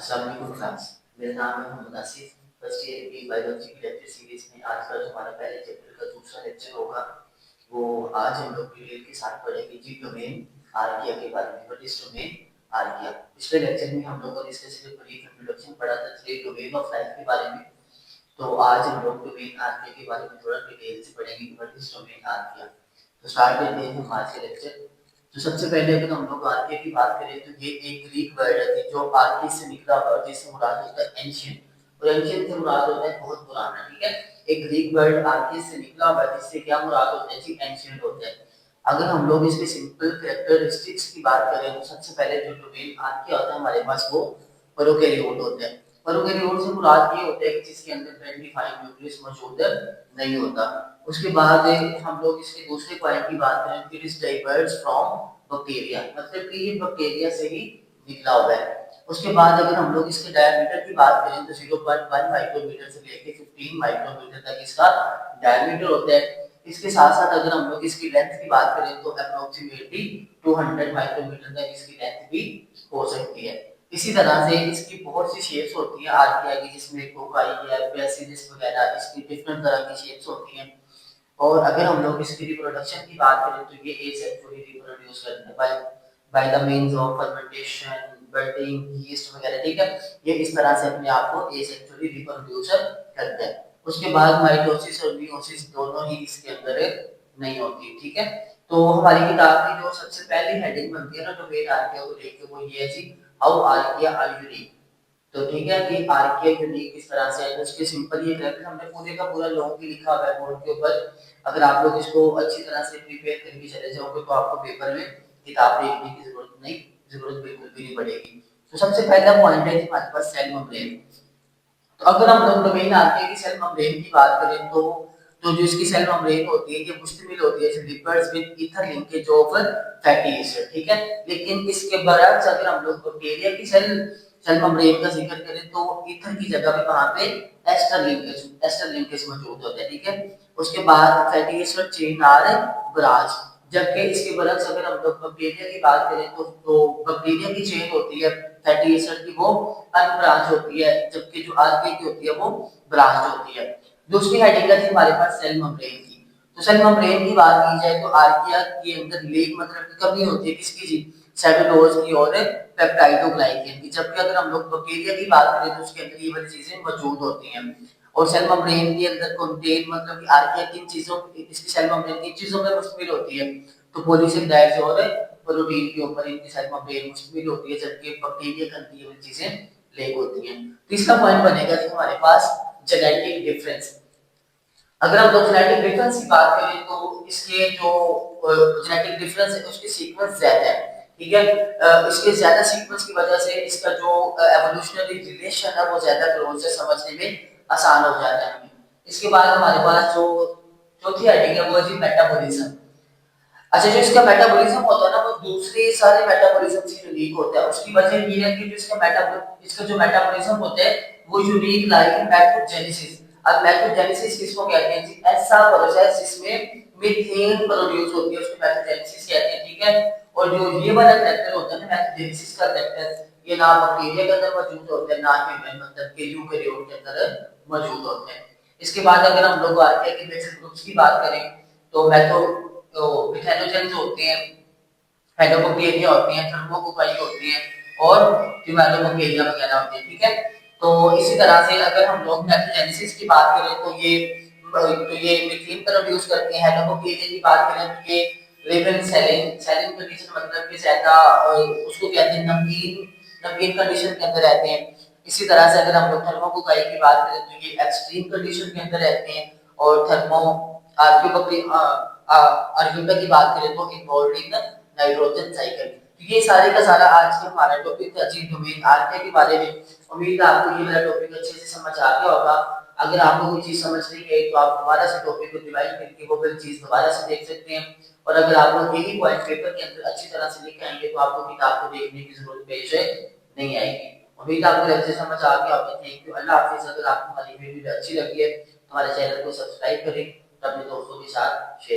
अस्सलाम वालेकुम क्लास। मेरा नाम है मोहम्मद आसिफ। फर्स्ट ईयर की बायोलॉजी की लेक्चर सीरीज में आज का जो हमारा पहले चैप्टर का दूसरा लेक्चर होगा वो आज हम लोग डिटेल के साथ पढ़ेंगे जी डोमेन आर्किया के बारे में। What is domain archaea? पिछले लेक्चर में हम लोगों ने इसके सिर्फ ब्रीफ इंट्रोडक्शन पढ़ा था थ्री डोमेन ऑफ लाइफ के बारे में। तो आज हम लोग डोमेन आर्किया के बारे में थोड़ा डिटेल से पढ़ेंगे। What is domain archaea? तो स्टार्ट करते हैं हम आज के लेक्चर। तो सबसे पहले अगर हम लोग आर्किया की बात करें तो ये एक ग्रीक वर्ड है जो आर्की से निकला हुआ है, जिससे मुराद होता है एंशिएंट। और एंशिएंट से मुराद होता है बहुत पुराना। ठीक है, एक ग्रीक वर्ड आर्की से निकला हुआ है जिससे क्या मुराद होता है जी, एंशिएंट होता है। अगर हम लोग इसके सिंपल कैरेक्टरिस्टिक्स की बात करें तो सबसे पहले जो डोमेन आर्किया होता है हमारे पास वो प्रोकैरियोट होता है। प्रोकैरियोट से मुराद ये होता है कि जिसके अंदर 25 न्यूक्लियस मौजूद नहीं होता। उसके बाद हम लोग इसके दूसरे पॉइंट की बात करें तो it is diverge from bacteria, मतलब कि ये बैक्टीरिया से ही निकला हुआ है। उसके बाद अगर हम लोग इसके डायमीटर की बात करें तो 0.1 माइक्रोमीटर से लेकर 15 माइक्रोमीटर तक इसका डायमीटर होता है। इसके साथ साथ अगर हम लोग इसकी लेंथ की बात करें तो अप्रोक्सीमेटली 200 माइक्रोमीटर तक इसकी लेंथ भी हो सकती है। इसी तरह से इसकी बहुत सी शेप्स होती हैं आर्किया की, जिसमें कोकाई है, बेसिलिस वगैरह, इसकी डिफरेंट तरह की शेप्स होती हैं। और अगर हम लोग इसकी रिप्रोडक्शन की बात करें तो ये एसेक्सुअली रिप्रोड्यूस करते हैं by the means of fermentation, budding, yeast वगैरह। ठीक है, ये इस तरह से अपने आप को एसेक्सुअली रिप्रोड्यूस करते हैं। उसके बाद माइटोसिस और मियोसिस दोनों ही इसके अंदर नहीं होती। ठीक है, तो हमारी किताब की जो सबसे पहली हेडिंग बनती है ना डोमेन आर्किया को लेके वो ये है जी, हाउ आर्किया आर यूनिक। तो ठीक है कि आर्किया यूनिक किस तरह से है, तो उसके सिंपल ये ग्राफ हमने पूरे का पूरा लॉन्ग भी लिखा हुआ है बोर्ड के ऊपर। अगर आप लोग इसको अच्छी तरह से प्रिपेयर करके चले जाओगे तो आपको पेपर में किताब देखने की जरूरत बिल्कुल भी नहीं पड़ेगी। तो सबसे पहला पॉइंट है हमारे पास सेल मेम्ब्रेन। तो अगर हम लोग डोमेन आर्किया की सेल मेम्ब्रेन की बात करें तो जो इसकी सेल मेम्ब्रेन होती है ये मुश्तमिल होती है lipids with ether linkage of fatty acid. ठीक है, लेकिन इसके बरअक्स अगर हम लोग बैक्टीरिया की सेल सेल मेम्ब्रेन का जिक्र करें तो ईथर की जगह पे वहां पे एस्टर लिंकेज मौजूद होता है। ठीक है, उसके बाद fatty acid chain or branch. जबकि इसके बरअक्स अगर हम लोग बैक्टीरिया की बात करें तो बैक्टीरिया की चेन होती है फैटी एसिड की, वो अनब्रांच होती है, जबकि जो आर्किया की होती है वो ब्रांच होती है। दूसरी हेडिंग है हमारे पास सेल मेम्ब्रेन की। तो सेल मेम्ब्रेन की बात की जाए तो आर्किया के अंदर लेग मतलब की कमी होती है किसकी जी, सेलुलोज की और पेप्टाइडोग्लाइकेन की। जबकि अगर हम लोग बैक्टीरिया की बात करें तो उसके अंदर ये वाली चीजें मौजूद होती हैं। और सेल मेम्ब्रेन के अंदर कंटेन मतलब कि आर्किया किन चीजों, इसकी सेल मेम्ब्रेन किन चीजों में मुश्तमिल होती है, तो पॉलीसेकेराइड्स और प्रोटीन के ऊपर इनकी सेल मेम्ब्रेन मुश्तमिल होती है, जबकि बैक्टीरिया के अंदर ये वाली चीजें लेग होती हैं। तीसरा पॉइंट बनेगा कि हमारे पास जेनेटिक डिफरेंस। अगर हम लोग जेनेटिक डिफरेंस की बात करें तो इसके जो जेनेटिक डिफरेंस है उसके सीक्वेंस ज्यादा है। ठीक है, इसके ज्यादा सीक्वेंस की वजह से इसका जो एवोल्यूशनरी रिलेशन है वो ज्यादा क्लोज है, समझने में आसान हो जाता है हमें। इसके बाद हमारे पास जो चौथी हेडिंग है वो है मेटाबॉलिज्म। अच्छा, जो इसका मेटाबॉलिज्म होता है ना वो दूसरे सारे मेटाबॉलिज्म से यूनिक होता है। उसकी वजह ये है कि जो इसका जो मेटाबॉलिज्म होता है वो यूनिक लाइक मैथोजेनेसिस। अब मैथोजेनेसिस किसको कहते हैं जी, ऐसा प्रोसेस जिसमें मीथेन प्रोड्यूस होती है उसको मैथोजेनेसिस कहते हैं। ठीक है, और जो ये वाला फैक्टर होता है ना मैथोजेनेसिस का फैक्टर, ये ना बैक्टीरिया के अंदर मौजूद होता है ना ह्यूमन मतलब के यूकेरियोट के अंदर मौजूद होते हैं। इसके बाद अगर हम लोग आर्किया के बेसिक ग्रुप्स की बात करें तो मिथेनोजेंस होते हैं, हाइड्रोबैक्टीरिया होती हैं, थर्मोकोकाई होती हैं और टिमैटोबैक्टीरिया वगैरह होती हैं। ठीक है, तो इसी तरह से अगर हम लोग मैथोजेनेसिस की बात करें तो ये मीथेन प्रोड्यूस करते हैं। हाइड्रोबैक्टीरिया की बात करें तो ये लिविंग सेलिन सेलिन कंडीशन मतलब कि ज्यादा उसको कहते हैं नमकीन नमकीन कंडीशन के अंदर रहते हैं। इसी तरह से अगर हम लोग थर्मोकोकाई की बात करें तो ये एक्सट्रीम कंडीशन के अंदर रहते हैं। और थर्मो आर्क्यूटा की बात करें तो इन्वॉल्व इन नाइट्रोजन साइकिल। तो ये सारे का सारा आज का हमारा टॉपिक था जी डोमेन आर्किया के बारे में। उम्मीद है आपको ये वाला टॉपिक अच्छे से समझ आ गया होगा। अगर आपको कोई चीज समझ नहीं आई तो आप दोबारा से टॉपिक को रिवाइज करके वो फिर चीज दोबारा से देख सकते हैं। और अगर आप लोग यही पॉइंट पेपर के अंदर अच्छी तरह से लिख आएंगे तो आपको किताब को देखने की जरूरत पेश नहीं आएगी। उम्मीद है आपको अच्छे समझ आ गया होगा। थैंक यू, अल्लाह हाफिज। अगर आपको हमारी वीडियो अच्छी लगी है तो हमारे चैनल को सब्सक्राइब करें, अपने दोस्तों के साथ शेयर